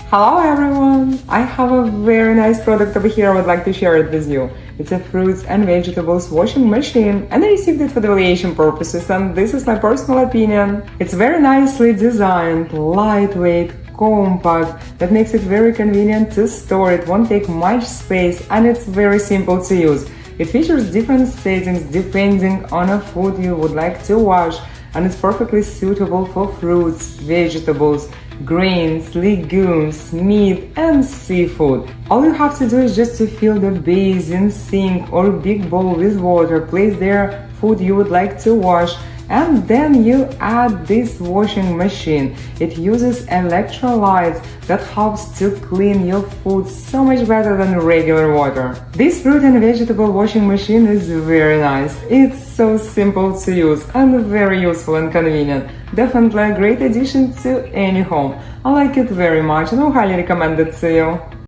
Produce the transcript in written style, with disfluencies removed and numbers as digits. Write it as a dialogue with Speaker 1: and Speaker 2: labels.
Speaker 1: Hello everyone! I have a very nice product over here I would like to share it with you. It's a fruits and vegetables washing machine and I received it for the valuation purposes and this is my personal opinion. It's very nicely designed, lightweight, compact, that makes it very convenient to store, it won't take much space and it's very simple to use. It features different settings depending on a food you would like to wash and it's perfectly suitable for fruits, vegetables, grains, legumes, meat and seafood. All you have to do is just to fill the basin, sink or big bowl with water, place there food you would like to wash and then you add this washing machine. It uses electrolytes that helps to clean your food so much better than regular water. This fruit and vegetable washing machine is very nice. It's so simple to use and very useful and convenient. Definitely a great addition to any home. I like it very much and I highly recommend it to you.